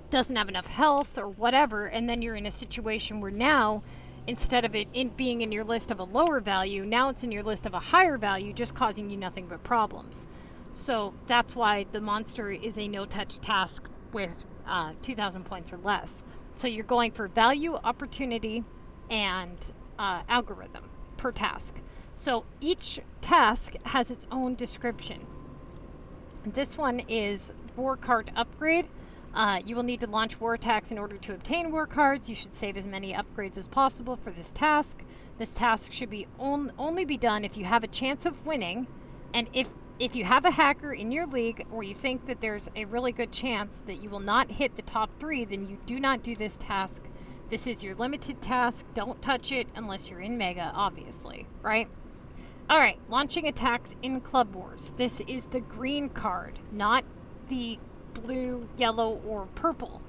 doesn't have enough health or whatever, and then you're in a situation where now, instead of it being in your list of a lower value, now it's in your list of a higher value, just causing you nothing but problems. So that's why the monster is a no-touch task with 2,000 points or less. So you're going for value, opportunity, and algorithm per task. So each task has its own description. This one is war cart upgrade. You will need to launch war attacks in order to obtain war cards. You should save as many upgrades as possible for this task. This task should be only be done if you have a chance of winning, and if you have a hacker in your league or you think that there's a really good chance that you will not hit the top 3, then you do not do this task. This is your limited task. Don't touch it unless you're in Mega, obviously, right? All right, launching attacks in Club Wars. This is the green card, not the blue, yellow, or purple.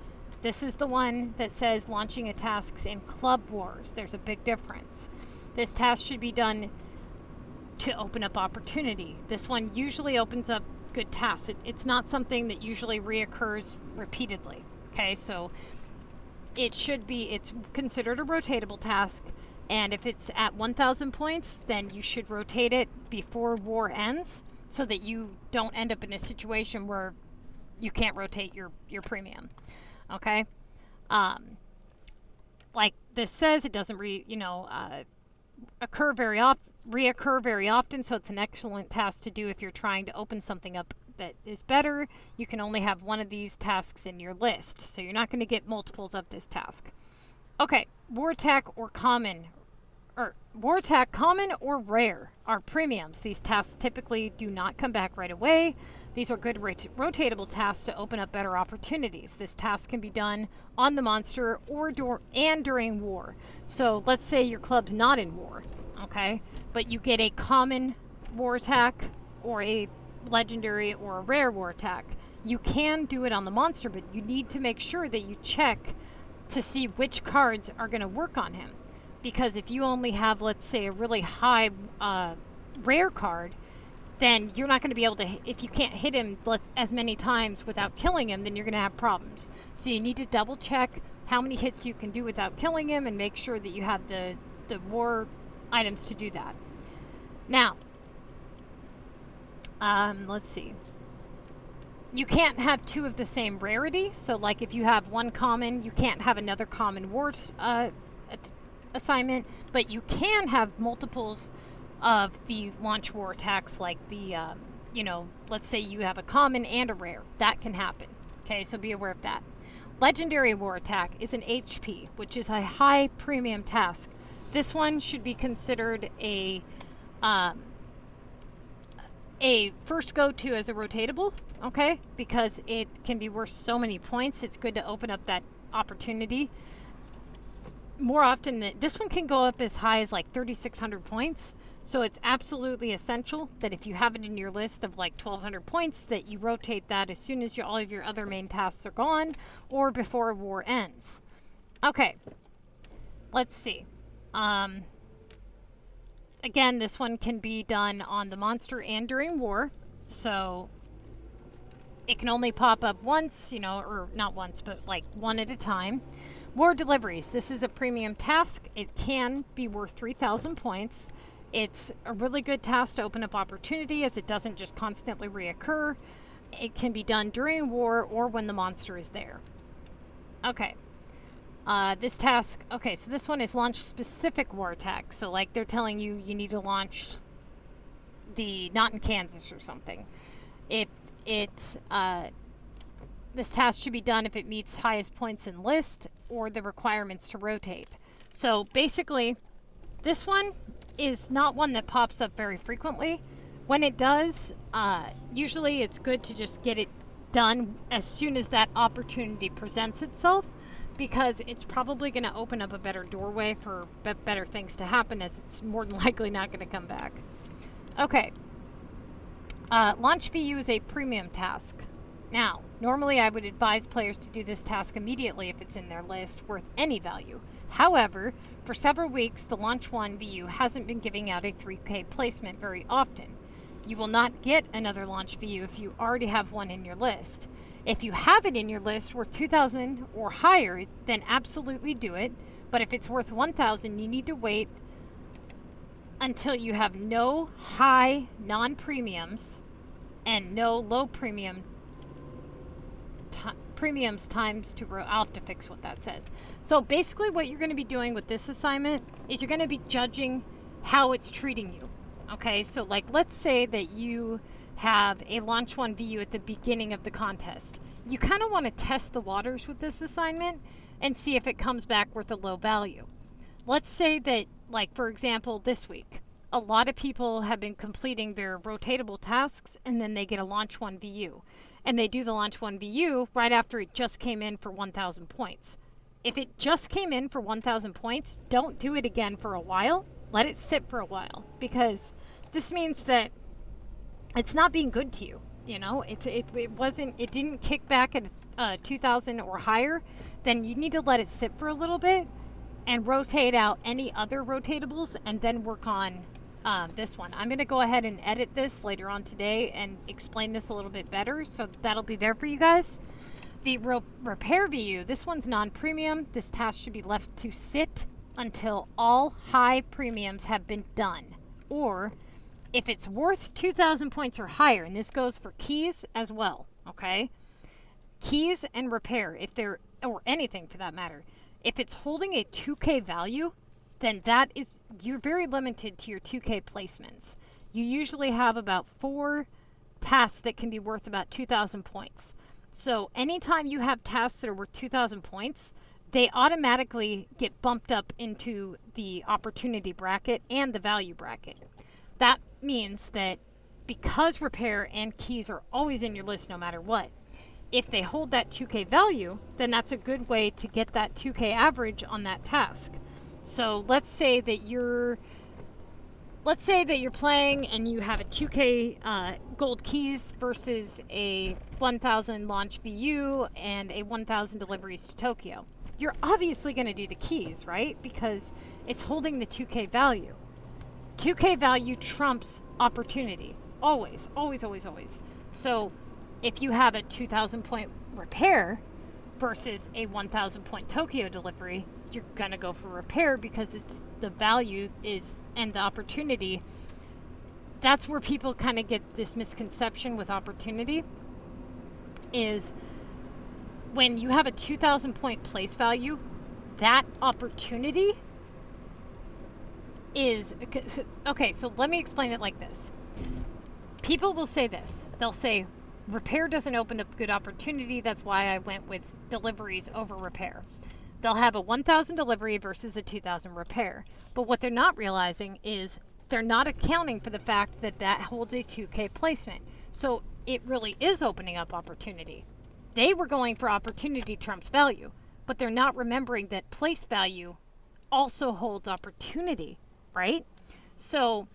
This is the one that says launching attacks in Club Wars. There's a big difference. This task should be done to open up opportunity. This one usually opens up good tasks. It's not something that usually reoccurs repeatedly. Okay, so it's considered a rotatable task, and if it's at 1,000 points, then you should rotate it before war ends so that you don't end up in a situation where you can't rotate your premium. Okay, like this says, it doesn't reoccur very often, so it's an excellent task to do if you're trying to open something up that is better. You can only have one of these tasks in your list, so you're not going to get multiples of this task. Okay, war attack common or rare are premiums. These tasks typically do not come back right away. These are good rotatable tasks to open up better opportunities. This task can be done on the monster or during war. So let's say your club's not in war, okay, but you get a common war attack or a legendary or a rare war attack. You can do it on the monster, but you need to make sure that you check to see which cards are going to work on him. Because if you only have, let's say, a really high rare card, then you're not going to be able to, if you can't hit him as many times without killing him, then you're going to have problems. So you need to double check how many hits you can do without killing him and make sure that you have the war items to do that. Now, let's see. You can't have 2 of the same rarity. So like if you have one common, you can't have another common war assignment, but you can have multiples of the launch war attacks, like the, let's say you have a common and a rare. That can happen. Okay, so be aware of that. Legendary war attack is an HP, which is a high premium task. This one should be considered a first go-to as a rotatable, okay, because it can be worth so many points. It's good to open up that opportunity. More often, this one can go up as high as like 3,600 points. So it's absolutely essential that if you have it in your list of like 1,200 points, that you rotate that as soon as all of your other main tasks are gone or before war ends. Okay, let's see. Again, this one can be done on the monster and during war. So it can only pop up once, or not once, but like one at a time. War deliveries. This is a premium task. It can be worth 3,000 points. It's a really good task to open up opportunity, as it doesn't just constantly reoccur. It can be done during war or when the monster is there. Okay. This task, okay, so this one is launch specific war attack. So like they're telling you need to launch the not in Kansas or something. This task should be done if it meets highest points in list or the requirements to rotate. So basically, this one is not one that pops up very frequently. When it does, usually it's good to just get it done as soon as that opportunity presents itself, because it's probably going to open up a better doorway for better things to happen, as it's more than likely not going to come back. Okay. Launch VU is a premium task. Now, normally I would advise players to do this task immediately if it's in their list worth any value. However, for several weeks, the Launch 1 VU hasn't been giving out a 3K placement very often. You will not get another Launch VU if you already have one in your list. If you have it in your list worth 2,000 or higher, then absolutely do it. But if it's worth 1,000, you need to wait until you have no high non-premiums and no low premiums times to I'll have to fix what that says. So basically what you're going to be doing with this assignment is you're going to be judging how it's treating you. Okay, so like let's say that you have a Launch 1 VU at the beginning of the contest. you kind of want to test the waters with this assignment and see if it comes back with a low value. Let's say that, like, for example, this week, a lot of people have been completing their rotatable tasks and then they get a launch 1 VU. And they do the launch 1 VU right after it just came in for 1,000 points. If it just came in for 1,000 points, don't do it again for a while. Let it sit for a while, because this means that it's not being good to you. You know, it didn't kick back at 2,000 or higher. Then you need to let it sit for a little bit and rotate out any other rotatables and then work on this one. I'm going to go ahead and edit this later on today and explain this a little bit better, so that'll be there for you guys. The repair VU, this one's non-premium. This task should be left to sit until all high premiums have been done, or if it's worth 2,000 points or higher, and this goes for keys as well, okay? Keys and repair, if they're, or anything for that matter, if it's holding a 2K value, then that is, you're very limited to your 2K placements. You usually have about 4 tasks that can be worth about 2,000 points. So anytime you have tasks that are worth 2,000 points, they automatically get bumped up into the opportunity bracket and the value bracket. That means that because repair and keys are always in your list no matter what, if they hold that 2K value, then that's a good way to get that 2K average on that task. So let's say that you're playing and you have a 2K gold keys versus a 1,000 launch VU and a 1,000 deliveries to Tokyo. You're obviously going to do the keys, right? Because it's holding the 2K value. 2K value trumps opportunity. Always, always, always, always. So if you have a 2,000 point repair versus a 1,000 point Tokyo delivery, you're going to go for repair because it's the value is and the opportunity. That's where people kind of get this misconception with opportunity, is when you have a 2,000 point place value, that opportunity is, okay, so let me explain it like this. People will say this. They'll say, repair doesn't open up good opportunity. That's why I went with deliveries over repair. They'll have a 1,000 delivery versus a 2,000 repair. But what they're not realizing is they're not accounting for the fact that that holds a 2K placement. So it really is opening up opportunity. They were going for opportunity trumps value, but they're not remembering that place value also holds opportunity, right? So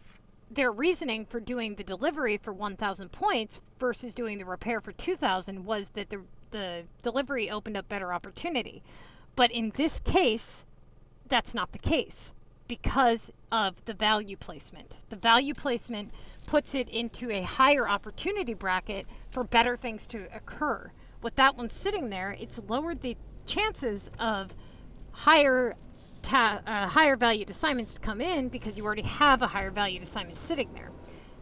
their reasoning for doing the delivery for 1,000 points versus doing the repair for 2,000 was that the delivery opened up better opportunity. But in this case, that's not the case because of the value placement. The value placement puts it into a higher opportunity bracket for better things to occur. With that one sitting there, it's lowered the chances of higher valued assignments to come in because you already have a higher valued assignment sitting there.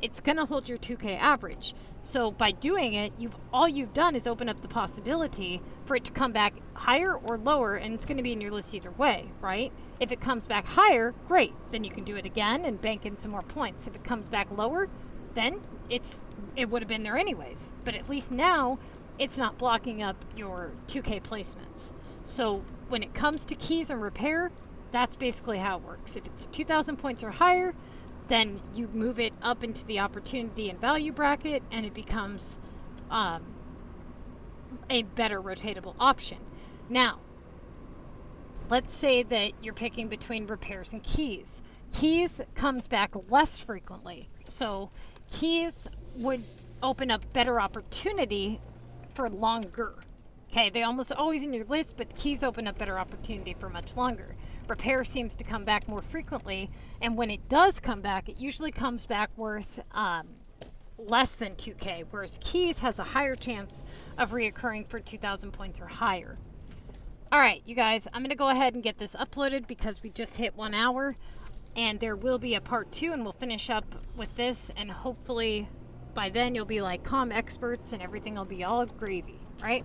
It's going to hold your 2K average. So by doing it, all you've done is open up the possibility for it to come back higher or lower, and it's going to be in your list either way, right? If it comes back higher, great. Then you can do it again and bank in some more points. If it comes back lower, then it would have been there anyways. But at least now it's not blocking up your 2K placements. So when it comes to keys and repair, that's basically how it works. If it's 2,000 points or higher, then you move it up into the opportunity and value bracket, and it becomes a better rotatable option. Now, let's say that you're picking between repairs and keys. Keys comes back less frequently, so keys would open up better opportunity for longer. Okay, they almost always in your list, but keys open up better opportunity for much longer. Repair seems to come back more frequently, and when it does come back, it usually comes back worth less than 2K, whereas keys has a higher chance of reoccurring for 2,000 points or higher. All right, you guys, I'm going to go ahead and get this uploaded because we just hit 1 hour, and there will be a part 2, and we'll finish up with this, and hopefully by then you'll be like CoM experts and everything will be all gravy, right?